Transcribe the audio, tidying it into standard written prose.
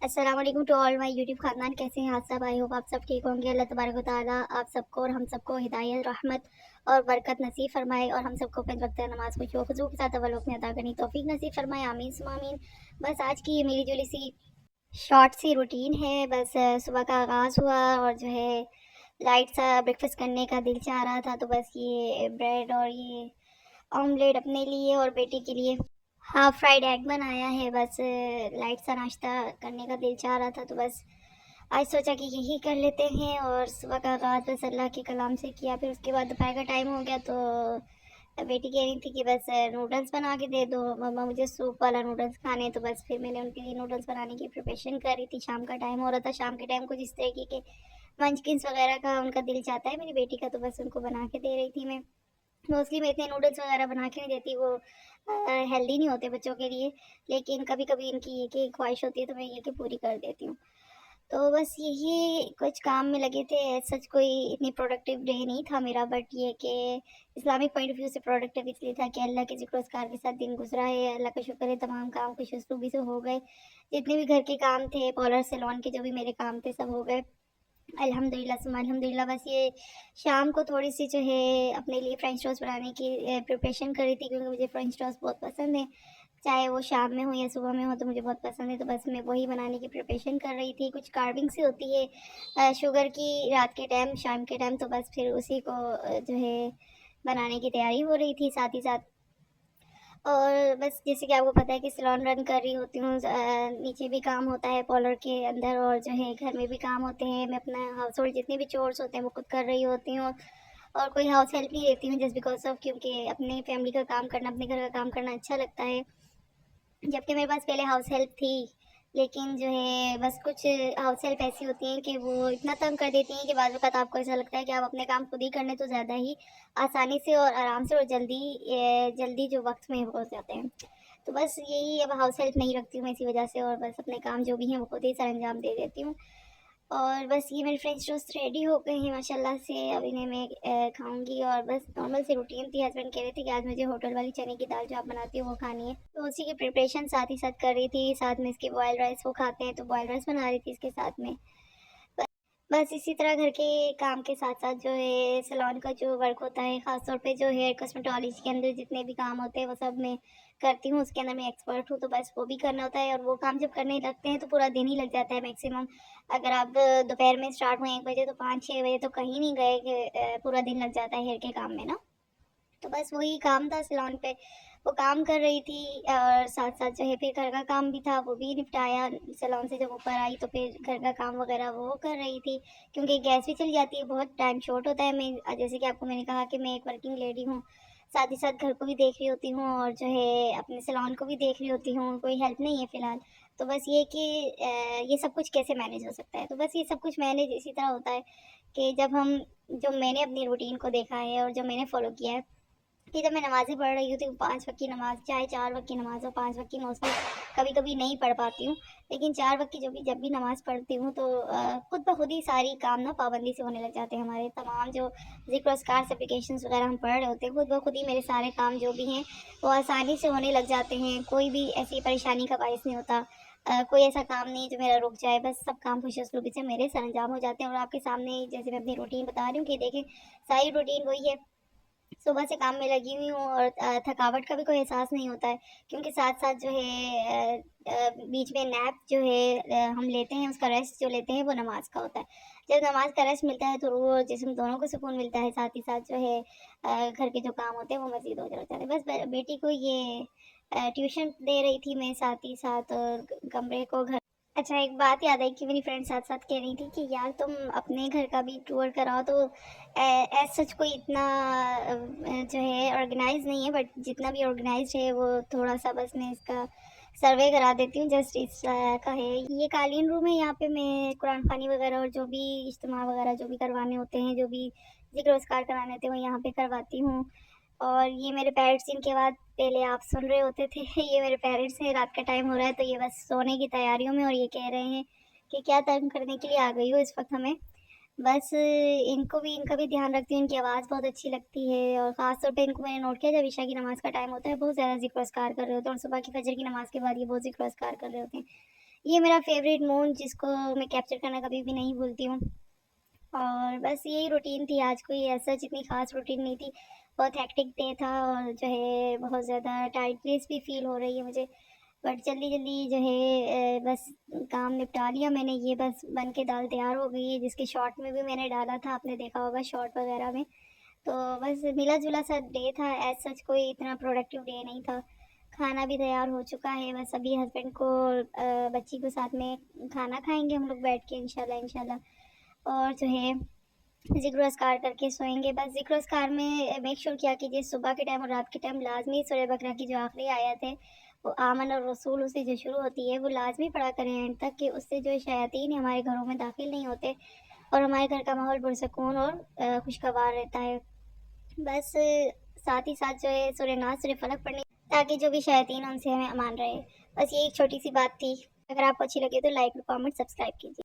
अस्सलाम वालेकुम to all my YouTube खानदान। कैसे हैं आप सब? आई होप आप सब ठीक होंगे। अल्लाह तबारक व तआला आप सबको और हम सबको हिदायत, रहमत और बरकत नसीब फरमाए और हम सबको पांच वक्त नमाज को खुशू के साथ अव्वल वक्त में अदा करने की तौफीक नसीब फरमाए। आमीन सुम्मा आमीन। बस आज की ये मिली जुली सी शॉर्ट सी रूटीन है। बस सुबह का आगाज़ हुआ और जो है लाइट सा ब्रेकफास्ट करने का दिल चाह रहा था, तो बस ये ब्रेड और ये ऑमलेट अपने लिए और बेटी के लिए हाँ फ्राइड एग बनाया है। बस लाइट सा नाश्ता करने का दिल चाह रहा था, तो बस आज सोचा कि यही कर लेते हैं। और सुबह का आगाज़ बस अल्लाह के कलाम से किया। फिर उसके बाद दोपहर का टाइम हो गया, तो बेटी कह रही थी कि बस नूडल्स बना के दे दो मम्मा, मुझे सूप वाला नूडल्स खाने। तो बस फिर मैंने उनके लिए नूडल्स बनाने की प्रिपरेशन कर रही थी। शाम का टाइम हो रहा था। शाम के टाइम कुछ इस तरीके के मंचकिंस वगैरह का उनका दिल चाहता है मेरी बेटी का, तो बस उनको बना के दे रही थी मैं। मोस्टली मैं इतने नूडल्स वगैरह बना के नहीं देती, वो हेल्दी नहीं होते बच्चों के लिए। लेकिन कभी कभी इनकी एक ही ख्वाहिश होती है, तो मैं ये कि पूरी कर देती हूँ। तो बस यही कुछ काम में लगे थे। सच कोई इतनी प्रोडक्टिव डे नहीं था मेरा, बट ये कि इस्लामिक पॉइंट ऑफ व्यू से प्रोडक्टिव इसलिए था कि अल्लाह के ज़िक्र-ओ-अस्कार के साथ दिन गुजरा है। अल्लाह का शुक्र है, तमाम काम खुश उसलूबी से हो गए। जितने भी घर के काम थे, पार्लर सैलून के जो भी मेरे काम थे, सब हो गए अल्हम्दुलिल्लाह सुम्मा अल्हम्दुलिल्लाह। बस ये शाम को थोड़ी-सी जो है अपने लिए फ्रेंच टोस्ट बनाने की प्रिपरेशन कर रही थी, क्योंकि मुझे फ्रेंच टोस्ट बहुत पसंद है। चाहे वो शाम में हो या सुबह में हो, तो मुझे बहुत पसंद है। तो बस मैं वही बनाने की प्रिपरेशन कर रही थी। कुछ कार्विंग सी होती है शुगर की रात के टाइम, शाम के टाइम, तो बस फिर उसी को जो है बनाने की तैयारी हो रही थी साथ ही साथ। और बस जैसे कि आपको पता है कि सैलून रन कर रही होती हूँ, नीचे भी काम होता है पार्लर के अंदर, और जो है घर में भी काम होते हैं। मैं अपना हाउस होल्ड जितने भी चोर्स होते हैं वो खुद कर रही होती हूँ, और कोई हाउस हेल्प नहीं लेती हूँ जस्ट बिकॉज ऑफ, क्योंकि अपने फैमिली का काम करना, अपने घर का काम करना अच्छा लगता है। जबकि मेरे पास पहले हाउस हेल्प थी, लेकिन जो है बस कुछ हाउस हेल्प ऐसी होती हैं कि वो इतना तंग कर देती हैं कि बाद वक़्त आपको ऐसा लगता है कि आप अपने काम खुद ही कर लें तो ज़्यादा ही आसानी से और आराम से और जल्दी जो वक़्त में हो जाते हैं। तो बस यही, अब हाउस हेल्प नहीं रखती हूँ मैं इसी वजह से, और बस अपने काम जो भी हैं वो खुद ही सरअंजाम दे देती हूँ। और बस ये मेरे फ्रेंच टोस्ट रेडी हो गए हैं माशाल्लाह से। अब इन्हें मैं खाऊँगी। और बस नॉर्मल सी रूटीन थी। हस्बैंड कह रहे थे कि आज मुझे होटल वाली चने की दाल जो आप बनाती हो वो खानी है, तो उसी की प्रिपरेशन साथ ही साथ कर रही थी। साथ में इसके बॉयल्ड राइस वो खाते हैं, तो बॉयल्ड राइस बना रही थी इसके साथ में। बस इसी तरह घर के काम के साथ-साथ जो है सैलून का जो वर्क होता है, ख़ास तौर पे जो हेयर कॉस्मेटोलॉजी के अंदर जितने भी काम होते हैं वो सब मैं करती हूँ, उसके अंदर मैं एक्सपर्ट हूँ। तो बस वो भी करना होता है, और वो काम जब करने लगते हैं तो पूरा दिन ही लग जाता है मैक्सिमम। अगर आप दोपहर में स्टार्ट हुए 1 बजे, तो 5-6 बजे तो कहीं नहीं गए कि पूरा दिन लग जाता है हेयर के काम में ना। तो बस वही काम था सैलून पे, वो काम कर रही थी। और साथ-साथ जो है फिर घर का काम भी था, वो भी निपटाया। सैलून से जब ऊपर आई तो फिर घर का काम वगैरह वो कर रही थी, क्योंकि गैस भी चली जाती है, बहुत टाइम शॉर्ट होता है। मैं जैसे कि आपको मैंने कहा कि मैं एक वर्किंग लेडी हूँ, साथ ही साथ घर को भी देख रही होती हूँ और जो है अपने सैलून को भी देख रही होती हूँ, कोई हेल्प नहीं है फ़िलहाल। तो बस ये कि ये सब कुछ कैसे मैनेज हो सकता है? तो बस ये सब कुछ मैनेज इसी तरह होता है कि जब हम जो मैंने अपनी रूटीन को देखा है और जो मैंने फ़ॉलो किया है कि जब मैं नमाज़ें पढ़ रही होती हूँ, 5 वक़्त की नमाज़, चाहे 4 वक़्त की नमाज़ हो, 5 वक़्त की मोस्टली कभी-कभी नहीं पढ़ पाती हूँ। लेकिन 4 वक़्त की जब भी नमाज़ पढ़ती हूँ, तो खुद ब खुद ही सारी काम ना पाबंदी से होने लग जाते हैं हमारे। तमाम जो ज़िक्र अस्कार सप्लिकेशंस वग़ैरह हम पढ़ रहे होते हैं, खुद ब खुद ही मेरे सारे काम जो भी हैं, वो आसानी से होने लग जाते हैं। कोई भी ऐसी परेशानी का बायस नहीं होता। कोई ऐसा काम नहीं है जो मेरा रुक जाए, बस सब काम खुशी-उस-लूबी से मेरे सरअंजाम हो जाते हैं। और आपके सामने जैसे मैं अपनी रूटीन बता रही हूँ कि देखें, सारी रूटीन वही है। सुबह से काम में लगी हुई हूँ, और थकावट का भी कोई एहसास नहीं होता है, क्योंकि साथ-साथ जो है बीच में नैप जो है हम लेते हैं, उसका रेस्ट जो लेते हैं वो नमाज़ का होता है। जब नमाज़ का रेस्ट मिलता है तो रूह और जिस्म दोनों को सुकून मिलता है, साथ ही साथ जो है घर के जो काम होते हैं वो मज़ीद हो जाते हैं। बस बेटी को ये ट्यूशन दे रही थी मैं साथ ही साथ, और कमरे को घर अच्छा, एक बात याद आई कि मेरी फ्रेंड साथ-साथ कह रही थी कि यार तुम अपने घर का भी टूर कराओ, तो एज़ सच कोई इतना जो है ऑर्गेनाइज़ नहीं है, बट जितना भी ऑर्गेनाइज़्ड है वो थोड़ा-सा बस मैं इसका सर्वे करा देती हूँ, जस्ट इस का है। ये कालीन रूम है, यहाँ पे मैं कुरान ख़वानी वगैरह और जो भी इज्तिमा वगैरह जो भी करवाने होते हैं, जो भी ज़िक्र-ओज़कार कराने होते हैं, वो यहाँ पे करवाती हूँ। और ये मेरे पेरेंट्स, जिनकी आवाज़ पहले आप सुन रहे होते थे, ये मेरे पेरेंट्स हैं। रात का टाइम हो रहा है, तो ये बस सोने की तैयारियों में, और ये कह रहे हैं कि क्या तंग करने के लिए आ गई हो इस वक़्त हमें। बस इनका भी ध्यान रखती हूँ, इनकी आवाज़ बहुत अच्छी लगती है, और ख़ास तौर पे इनको मैंने नोट किया, जब इशा की नमाज़ का टाइम होता है बहुत ज़्यादा ज़िक्र-अस्कार कर रहे होते हैं, और सुबह की फ़जर की नमाज़ के बाद ये बहुत ज़िक्र-अस्कार कर रहे होते हैं। ये मेरा फेवरेट मून जिसको मैं कैप्चर करना कभी भी नहीं भूलती हूँ। और बस यही रूटीन थी आज, कोई ऐसा जितनी ख़ास रूटीन नहीं थी। बहुत हेक्टिक डे था और जो है बहुत ज़्यादा टायर्डनेस भी फ़ील हो रही है मुझे। बट जल्दी-जल्दी जो है बस काम निपटा लिया मैंने, ये बस बन के दाल तैयार हो गई है, जिसके शॉर्ट में भी मैंने डाला था, आपने देखा होगा शॉर्ट वगैरह में। तो बस मिला-जुला सा डे था, एज़ सच कोई इतना प्रोडक्टिव डे नहीं था। खाना भी तैयार हो चुका है, बस अभी हस्बैंड को बच्ची को साथ में खाना खाएँगे हम लोग बैठ के इंशाल्लाह इंशाल्लाह। और जो है ज़िक्र-अस्कार करके सोएँगे। बस ज़िक्र-अस्कार में मेक श्योर किया कीजिए सुबह के टाइम और रात के टाइम लाज़मी सूरह बकरा की जो आखिरी आयत है, वो आमन और रसूल उससे जो शुरू होती है, वो लाज़मी पढ़ा करें एंड तक, कि उससे जो शयातीन हमारे घरों में दाखिल नहीं होते और हमारे घर का माहौल पुरसकून और खुशगवार रहता है। बस साथ ही साथ जो है सूरह नास, सूरह फलक पढ़नी, ताकि जो भी शयातीन हैं उनसे हमें अमान रहे। बस ये एक छोटी-सी बात थी। अगर आपको अच्छी लगी तो लाइक और कमेंट सब्सक्राइब कीजिए।